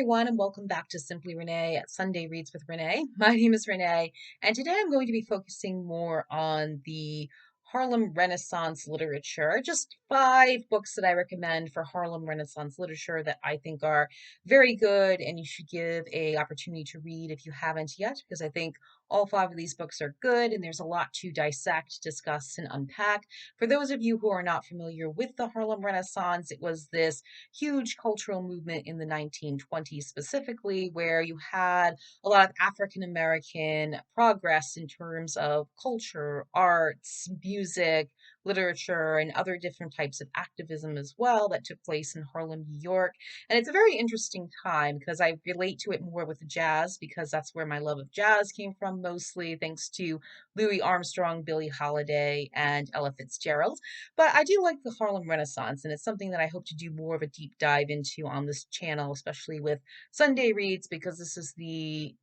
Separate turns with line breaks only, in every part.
everyone, and welcome back to Simply Renee at Sunday Reads with Renee. My name is Renee, and today I'm going to be focusing more on the Harlem Renaissance literature. Just 5 books that I recommend for Harlem Renaissance literature that I think are very good and you should give a opportunity to read if you haven't yet, because I think all 5 of these books are good and there's a lot to dissect, discuss, and unpack. For those of you who are not familiar with the Harlem Renaissance, it was this huge cultural movement in the 1920s, specifically, where you had a lot of African American progress in terms of culture, arts, music, literature, and other different types of activism as well that took place in Harlem, New York. And it's a very interesting time because I relate to it more with jazz because that's where my love of jazz came from, mostly thanks to Louis Armstrong, Billie Holiday, and Ella Fitzgerald. But I do like the Harlem Renaissance, and it's something that I hope to do more of a deep dive into on this channel, especially with Sunday Reads, because this is the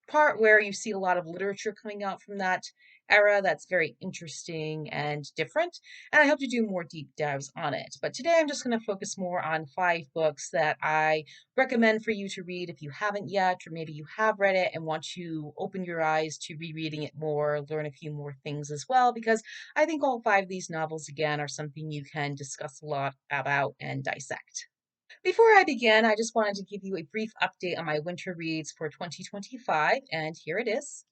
part where you see a lot of literature coming out from that era that's very interesting and different. And I hope to do more deep dives on it. But today I'm just going to focus more on 5 books that I recommend for you to read if you haven't yet, or maybe you have read it and want to open your eyes to rereading it more, learn a few more things as well, because I think all 5 of these novels, again, are something you can discuss a lot about and dissect. Before I begin, I just wanted to give you a brief update on my winter reads for 2025, and here it is.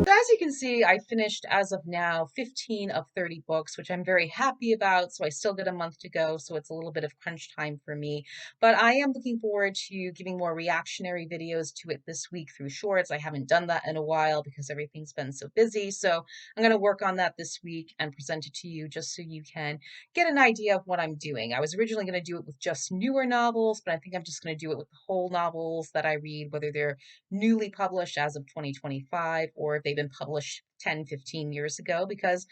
So as you can see, I finished as of now 15 of 30 books, which I'm very happy about. So I still got a month to go. So it's a little bit of crunch time for me. But I am looking forward to giving more reactionary videos to it this week through shorts. I haven't done that in a while because everything's been so busy. So I'm going to work on that this week and present it to you just so you can get an idea of what I'm doing. I was originally going to do it with just newer novels, but I think I'm just going to do it with the whole novels that I read, whether they're newly published as of 2025 or if they've been published 10, 15 years ago, because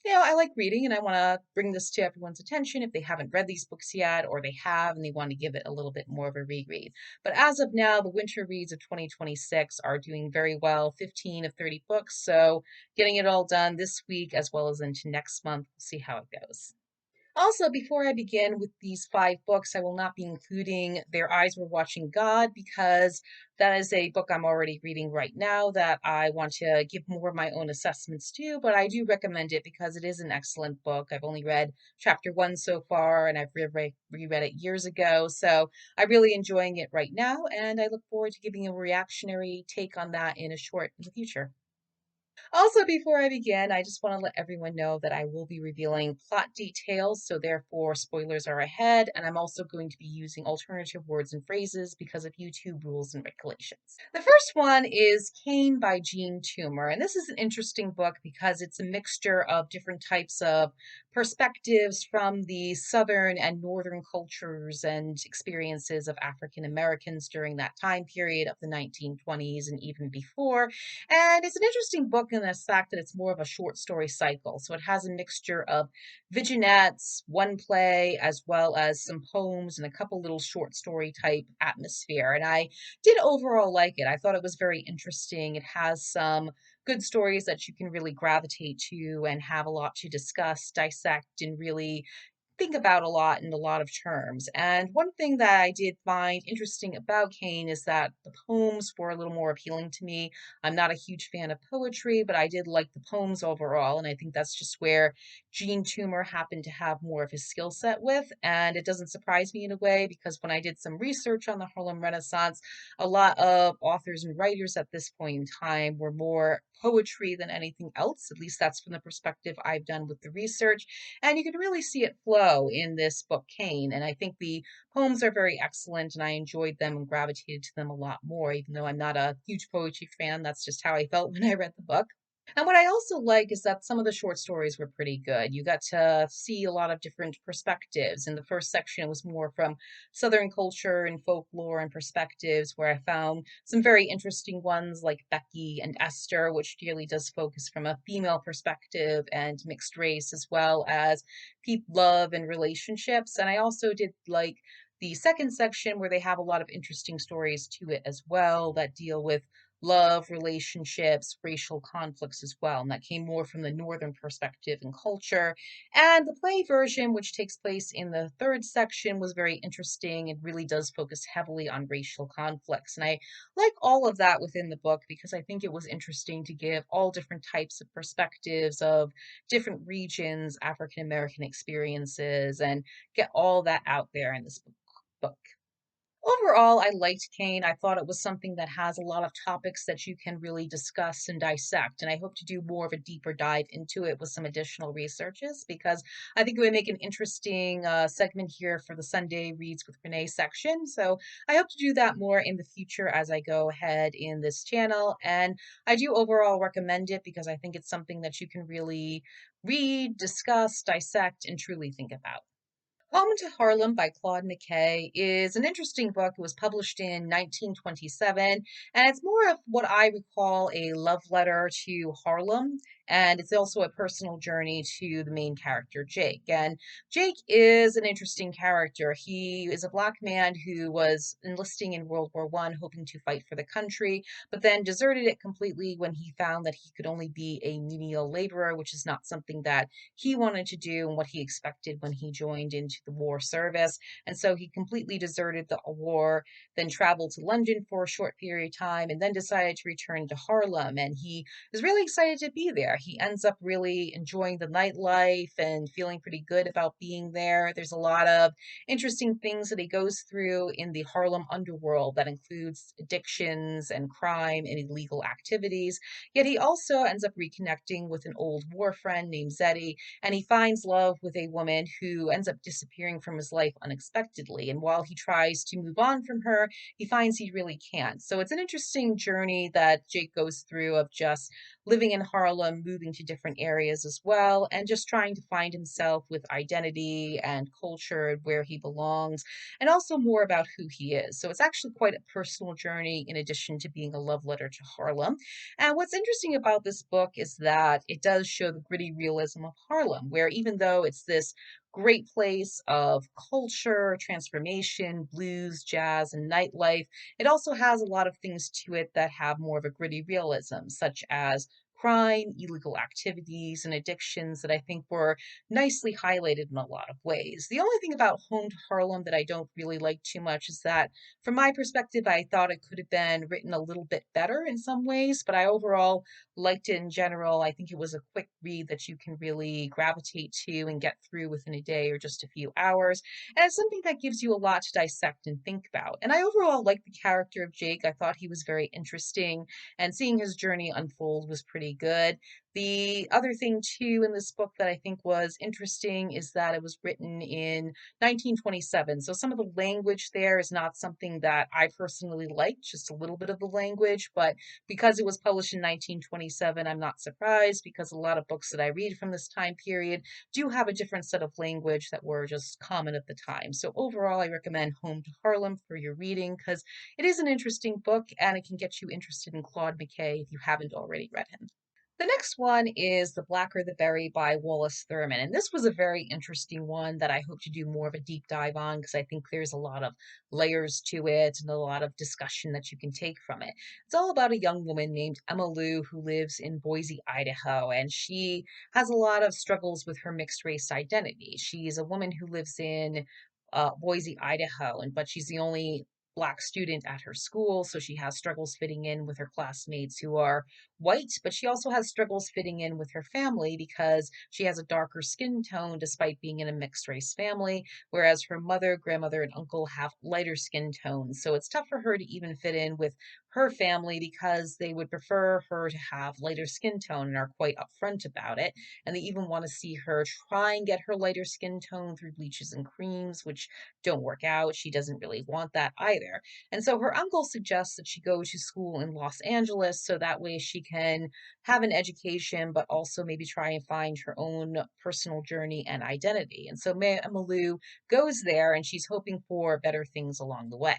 I like reading and I want to bring this to everyone's attention if they haven't read these books yet, or they have and they want to give it a little bit more of a reread. But as of now, the winter reads of 2026 are doing very well, 15 of 30 books. So getting it all done this week as well as into next month. We'll see how it goes. Also, before I begin with these 5 books, I will not be including Their Eyes Were Watching God because that is a book I'm already reading right now that I want to give more of my own assessments to, but I do recommend it because it is an excellent book. I've only read chapter 1 so far, and I've reread it years ago, so I'm really enjoying it right now, and I look forward to giving a reactionary take on that in a short in the future. Also, before I begin, I just want to let everyone know that I will be revealing plot details, so therefore spoilers are ahead, and I'm also going to be using alternative words and phrases because of YouTube rules and regulations. The first one is Cain by Jean Toomer, and this is an interesting book because it's a mixture of different types of perspectives from the Southern and Northern cultures and experiences of African Americans during that time period of the 1920s and even before. And it's an interesting book in the fact that it's more of a short story cycle. So it has a mixture of vignettes, one play, as well as some poems and a couple little short story type atmosphere. And I did overall like it. I thought it was very interesting. It has some good stories that you can really gravitate to and have a lot to discuss, dissect, and really think about a lot in a lot of terms. And one thing that I did find interesting about Kane is that the poems were a little more appealing to me. I'm not a huge fan of poetry, but I did like the poems overall. And I think that's just where Jean Toomer happened to have more of his skill set with. And it doesn't surprise me in a way because when I did some research on the Harlem Renaissance, a lot of authors and writers at this point in time were more poetry than anything else. At least that's from the perspective I've done with the research. And you can really see it flow in this book, Cain. And I think the poems are very excellent, and I enjoyed them and gravitated to them a lot more, even though I'm not a huge poetry fan. That's just how I felt when I read the book. And what I also like is that some of the short stories were pretty good. You got to see a lot of different perspectives. In the first section, it was more from Southern culture and folklore and perspectives, where I found some very interesting ones like Becky and Esther, which really does focus from a female perspective and mixed race, as well as love and relationships. And I also did like the second section where they have a lot of interesting stories to it as well that deal with love, relationships, racial conflicts as well. And that came more from the Northern perspective and culture. And the play version, which takes place in the third section, was very interesting. It really does focus heavily on racial conflicts. And I like all of that within the book because I think it was interesting to give all different types of perspectives of different regions, African American experiences, and get all that out there in this book. Overall, I liked Kane. I thought it was something that has a lot of topics that you can really discuss and dissect. And I hope to do more of a deeper dive into it with some additional researches because I think it would make an interesting segment here for the Sunday Reads with Renee section. So I hope to do that more in the future as I go ahead in this channel. And I do overall recommend it because I think it's something that you can really read, discuss, dissect, and truly think about. Home to Harlem by Claude McKay is an interesting book. It was published in 1927, and it's more of what I recall a love letter to Harlem. And it's also a personal journey to the main character, Jake. And Jake is an interesting character. He is a black man who was enlisting in World War I, hoping to fight for the country, but then deserted it completely when he found that he could only be a menial laborer, which is not something that he wanted to do and what he expected when he joined into the war service. And so he completely deserted the war, then traveled to London for a short period of time, and then decided to return to Harlem. And he is really excited to be there. He ends up really enjoying the nightlife and feeling pretty good about being there. There's a lot of interesting things that he goes through in the Harlem underworld that includes addictions and crime and illegal activities. Yet he also ends up reconnecting with an old war friend named Zeddy, and he finds love with a woman who ends up disappearing from his life unexpectedly. And while he tries to move on from her, he finds he really can't. So it's an interesting journey that Jake goes through of just living in Harlem, moving to different areas as well, and just trying to find himself with identity and culture, where he belongs, and also more about who he is. So it's actually quite a personal journey in addition to being a love letter to Harlem. And what's interesting about this book is that it does show the gritty realism of Harlem, where even though it's this great place of culture, transformation, blues, jazz, and nightlife, it also has a lot of things to it that have more of a gritty realism, such as crime, illegal activities, and addictions that I think were nicely highlighted in a lot of ways. The only thing about Home to Harlem that I don't really like too much is that from my perspective, I thought it could have been written a little bit better in some ways, but I overall liked it in general. I think it was a quick read that you can really gravitate to and get through within a day or just a few hours. And it's something that gives you a lot to dissect and think about. And I overall liked the character of Jake. I thought he was very interesting, and seeing his journey unfold was pretty good. The other thing, too, in this book that I think was interesting is that it was written in 1927. So some of the language there is not something that I personally liked, just a little bit of the language. But because it was published in 1927, I'm not surprised because a lot of books that I read from this time period do have a different set of language that were just common at the time. So overall, I recommend Home to Harlem for your reading because it is an interesting book and it can get you interested in Claude McKay if you haven't already read him. The next one is The Blacker the Berry by Wallace Thurman. And this was a very interesting one that I hope to do more of a deep dive on because I think there's a lot of layers to it and a lot of discussion that you can take from it. It's all about a young woman named Emma Lou who lives in Boise, Idaho, and she has a lot of struggles with her mixed race identity. She's a woman who lives in Boise, Idaho, and but she's the only Black student at her school, so she has struggles fitting in with her classmates who are white, but she also has struggles fitting in with her family because she has a darker skin tone despite being in a mixed race family, whereas her mother, grandmother, and uncle have lighter skin tones. So it's tough for her to even fit in with her family because they would prefer her to have lighter skin tone and are quite upfront about it. And they even want to see her try and get her lighter skin tone through bleaches and creams, which don't work out. She doesn't really want that either. And so her uncle suggests that she go to school in Los Angeles so that way she can have an education, but also maybe try and find her own personal journey and identity. And so Emma Lou goes there and she's hoping for better things along the way.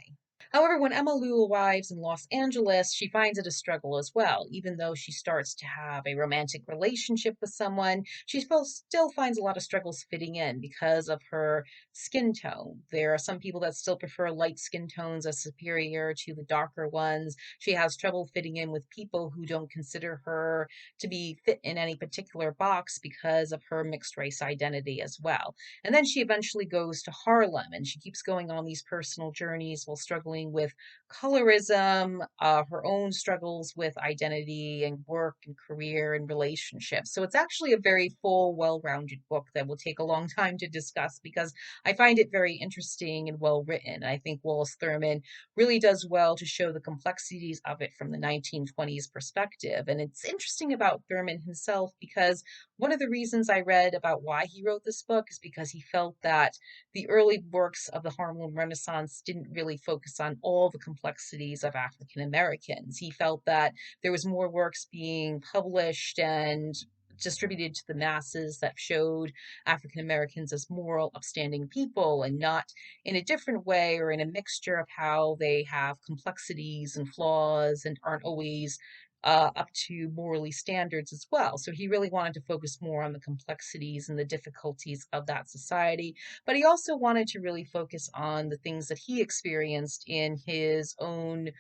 However, when Emma Lou arrives in Los Angeles, she finds it a struggle as well. Even though she starts to have a romantic relationship with someone, she still finds a lot of struggles fitting in because of her skin tone. There are some people that still prefer light skin tones as superior to the darker ones. She has trouble fitting in with people who don't consider her to be fit in any particular box because of her mixed race identity as well. And then she eventually goes to Harlem and she keeps going on these personal journeys while struggling with colorism, her own struggles with identity and work and career and relationships. So it's actually a very full, well rounded book that will take a long time to discuss because I find it very interesting and well written. I think Wallace Thurman really does well to show the complexities of it from the 1920s perspective. And it's interesting about Thurman himself because one of the reasons I read about why he wrote this book is because he felt that the early works of the Harlem Renaissance didn't really focus on all the complexities of African Americans. He felt that there was more works being published and distributed to the masses that showed African Americans as moral, upstanding people and not in a different way or in a mixture of how they have complexities and flaws and aren't always up to morally standards as well. So he really wanted to focus more on the complexities and the difficulties of that society. But he also wanted to really focus on the things that he experienced in his own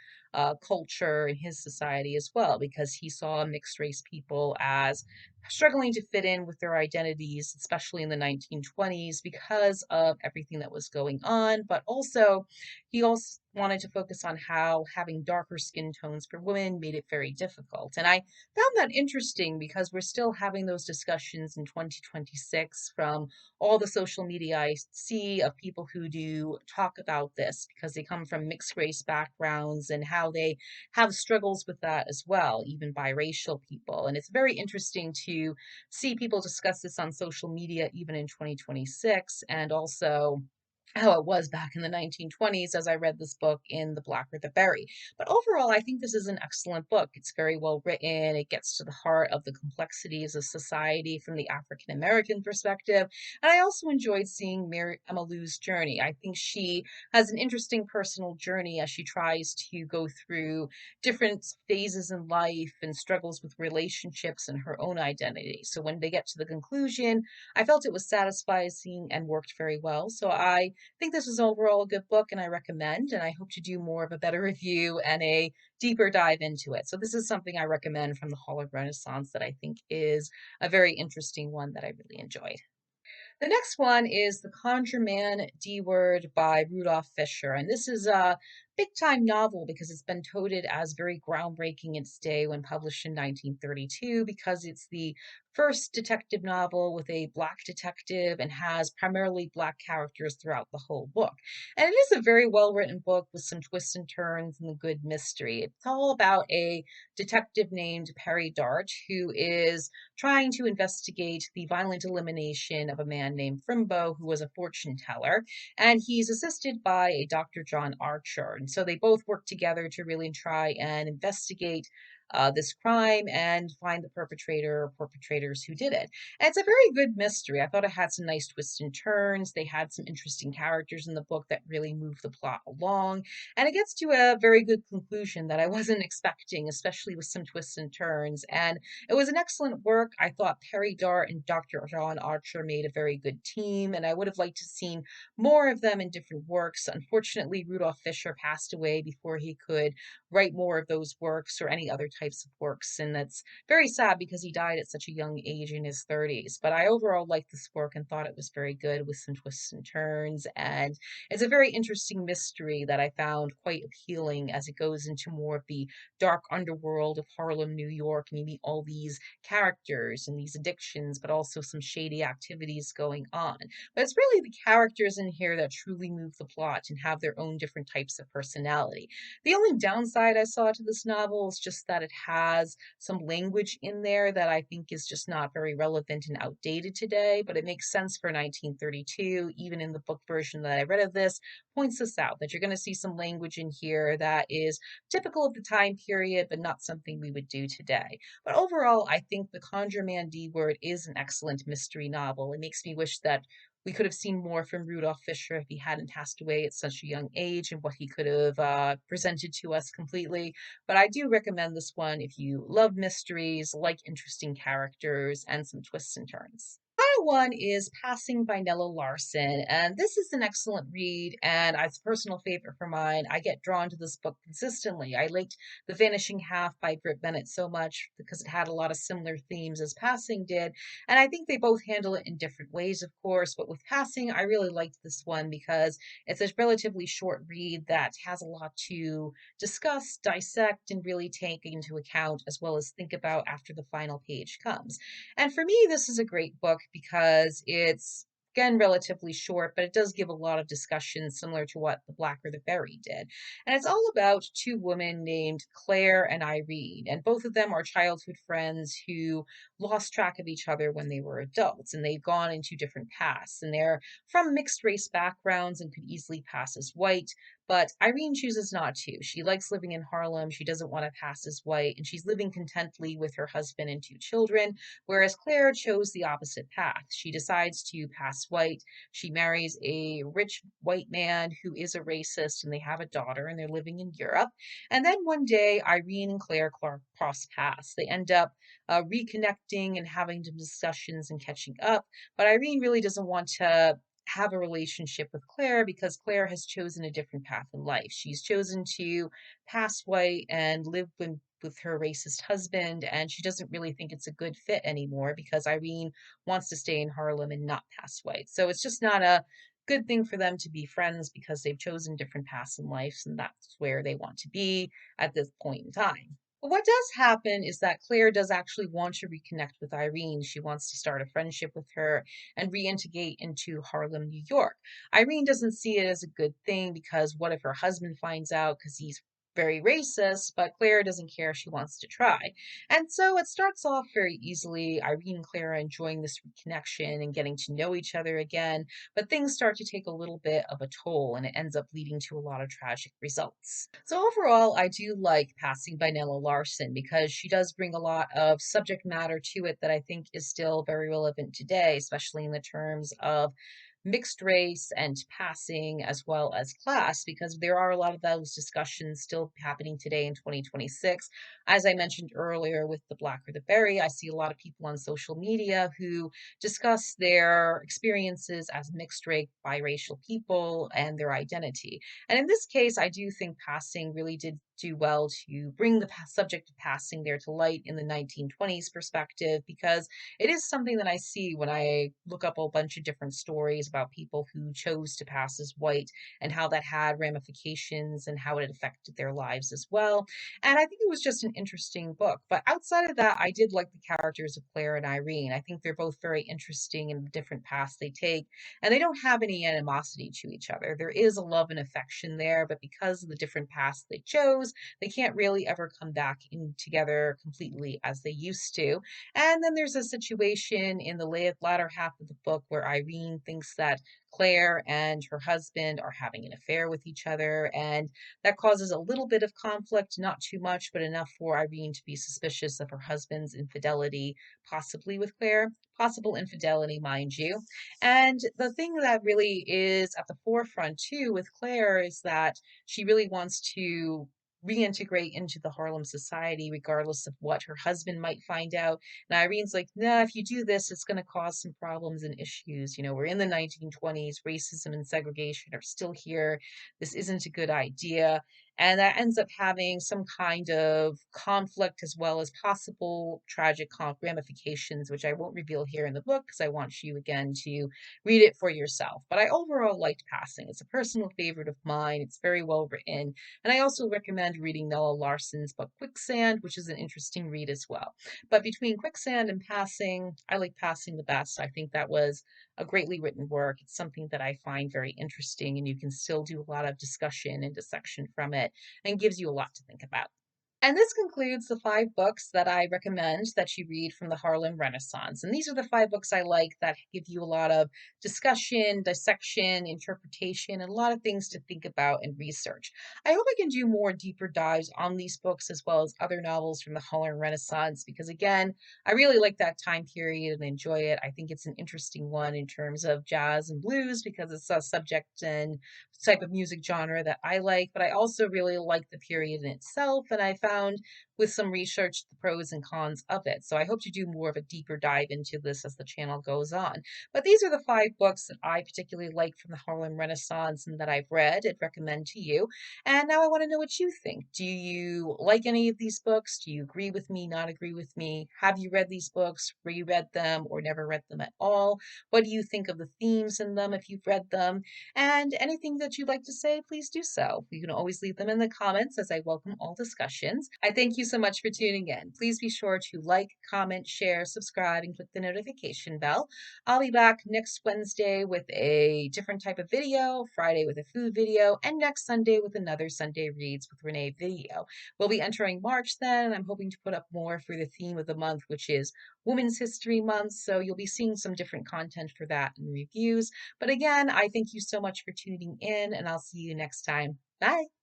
culture and his society as well, because he saw mixed race people as struggling to fit in with their identities, especially in the 1920s, because of everything that was going on. But also, he also wanted to focus on how having darker skin tones for women made it very difficult. And I found that interesting because we're still having those discussions in 2026 from all the social media I see of people who do talk about this because they come from mixed race backgrounds and how they have struggles with that as well, even biracial people. And it's very interesting to see people discuss this on social media, even in 2026, and also how it was back in the 1920s as I read this book in The Black or the Berry. But overall, I think this is an excellent book. It's very well written. It gets to the heart of the complexities of society from the African American perspective. And I also enjoyed seeing Mary Emma Lou's journey. I think she has an interesting personal journey as she tries to go through different phases in life and struggles with relationships and her own identity. So when they get to the conclusion, I felt it was satisfying and worked very well. So I think this was overall a good book and I recommend, and I hope to do more of a better review and a deeper dive into it. So this is something I recommend from the Harlem Renaissance that I think is a very interesting one that I really enjoyed. The next one is The Conjure Man D Word by Rudolph Fisher. And this is a big time novel because it's been touted as very groundbreaking in its day when published in 1932 because it's the first detective novel with a black detective and has primarily black characters throughout the whole book. And it is a very well written book with some twists and turns and a good mystery. It's all about a detective named Perry Dart who is trying to investigate the violent elimination of a man named Frimbo, who was a fortune teller. And he's assisted by a Dr. John Archer. And so they both work together to really try and investigate this crime and find the perpetrator or perpetrators who did it. And it's a very good mystery. I thought it had some nice twists and turns. They had some interesting characters in the book that really moved the plot along. And it gets to a very good conclusion that I wasn't expecting, especially with some twists and turns. And it was an excellent work. I thought Perry Dart and Dr. John Archer made a very good team, and I would have liked to have seen more of them in different works. Unfortunately, Rudolph Fisher passed away before he could write more of those works or any other types of works, and that's very sad because he died at such a young age in his 30s. But I overall liked this work and thought it was very good with some twists and turns, and it's a very interesting mystery that I found quite appealing as it goes into more of the dark underworld of Harlem, New York, and you meet all these characters and these addictions, but also some shady activities going on. But it's really the characters in here that truly move the plot and have their own different types of personality. The only downside I saw to this novel is just that it it has some language in there that I think is just not very relevant and outdated today, but it makes sense for 1932. Even in the book version that I read of this, points this out that you're going to see some language in here that is typical of the time period, but not something we would do today. But overall, I think The Conjure Man D Word is an excellent mystery novel. It makes me wish that we could have seen more from Rudolph Fisher if he hadn't passed away at such a young age and what he could have presented to us completely. But I do recommend this one if you love mysteries, like interesting characters, and some twists and turns. Final one is Passing by Nella Larsen, and this is an excellent read, and it's a personal favorite for mine. I get drawn to this book consistently. I liked The Vanishing Half by Britt Bennett so much because it had a lot of similar themes as Passing did, and I think they both handle it in different ways, of course, but with Passing, I really liked this one because it's a relatively short read that has a lot to discuss, dissect, and really take into account, as well as think about after the final page comes. And for me, this is a great book because it's, again, relatively short, but it does give a lot of discussion similar to what The Black or the Berry did. And it's all about two women named Claire and Irene. And both of them are childhood friends who lost track of each other when they were adults. And they've gone into different paths. And they're from mixed race backgrounds and could easily pass as white. But Irene chooses not to. She likes living in Harlem. She doesn't want to pass as white. And she's living contently with her husband and two children, whereas Claire chose the opposite path. She decides to pass white. She marries a rich white man who is a racist, and they have a daughter, and they're living in Europe. And then one day, Irene and Claire cross paths. They end up reconnecting and having some discussions and catching up. But Irene really doesn't want to have a relationship with Claire because Claire has chosen a different path in life. She's chosen to pass white and live with her racist husband, and she doesn't really think it's a good fit anymore because Irene wants to stay in Harlem and not pass white. So it's just not a good thing for them to be friends because they've chosen different paths in life, and that's where they want to be at this point in time. But what does happen is that Claire does actually want to reconnect with Irene. She wants to start a friendship with her and reintegrate into Harlem, New York. Irene doesn't see it as a good thing because what if her husband finds out because he's very racist, but Claire doesn't care. She wants to try. And so it starts off very easily. Irene and Claire are enjoying this reconnection and getting to know each other again, but things start to take a little bit of a toll and it ends up leading to a lot of tragic results. So overall, I do like Passing by Nella Larsen because she does bring a lot of subject matter to it that I think is still very relevant today, especially in the terms of mixed race and passing as well as class, because there are a lot of those discussions still happening today in 2026. As I mentioned earlier with The Black or the Berry, I see a lot of people on social media who discuss their experiences as mixed race biracial people and their identity. And in this case, I do think passing really did do well to bring the subject of passing there to light in the 1920s perspective, because it is something that I see when I look up a bunch of different stories about people who chose to pass as white and how that had ramifications and how it affected their lives as well. And I think it was just an interesting book. But outside of that, I did like the characters of Claire and Irene. I think they're both very interesting in the different paths they take, and they don't have any animosity to each other. There is a love and affection there, but because of the different paths they chose, they can't really ever come back in together completely as they used to. And then there's a situation in the latter half of the book where Irene thinks that Claire and her husband are having an affair with each other, and that causes a little bit of conflict, not too much, but enough for Irene to be suspicious of her husband's infidelity, possibly with Claire. Possible infidelity, mind you. And the thing that really is at the forefront, too, with Claire is that she really wants to reintegrate into the Harlem society, regardless of what her husband might find out. And Irene's like, nah, if you do this, it's going to cause some problems and issues. You know, we're in the 1920s, racism and segregation are still here. This isn't a good idea. And that ends up having some kind of conflict as well as possible tragic ramifications, which I won't reveal here in the book because I want you again to read it for yourself. But I overall liked Passing. It's a personal favorite of mine. It's very well written. And I also recommend reading Nella Larsen's book Quicksand, which is an interesting read as well. But between Quicksand and Passing, I like Passing the best. I think that was a greatly written work. It's something that I find very interesting, and you can still do a lot of discussion and dissection from it, and gives you a lot to think about. And this concludes the 5 books that I recommend that you read from the Harlem Renaissance. And these are the 5 books I like that give you a lot of discussion, dissection, interpretation, and a lot of things to think about and research. I hope I can do more deeper dives on these books as well as other novels from the Harlem Renaissance because, again, I really like that time period and enjoy it. I think it's an interesting one in terms of jazz and blues because it's a subject and type of music genre that I like, but I also really like the period in itself. And I found with some research the pros and cons of it. So I hope to do more of a deeper dive into this as the channel goes on. But these are the 5 books that I particularly like from the Harlem Renaissance and that I've read and recommend to you. And now I want to know what you think. Do you like any of these books? Do you agree with me, not agree with me? Have you read these books, reread them, or never read them at all? What do you think of the themes in them if you've read them? And anything that you'd like to say, please do so. You can always leave them in the comments as I welcome all discussions. I thank you so much for tuning in. Please be sure to like, comment, share, subscribe, and click the notification bell. I'll be back next Wednesday with a different type of video, Friday with a food video, and next Sunday with another Sunday Reads with Renee video. We'll be entering March then, and I'm hoping to put up more for the theme of the month, which is Women's History Month. So you'll be seeing some different content for that and reviews. But again, I thank you so much for tuning in, and I'll see you next time. Bye.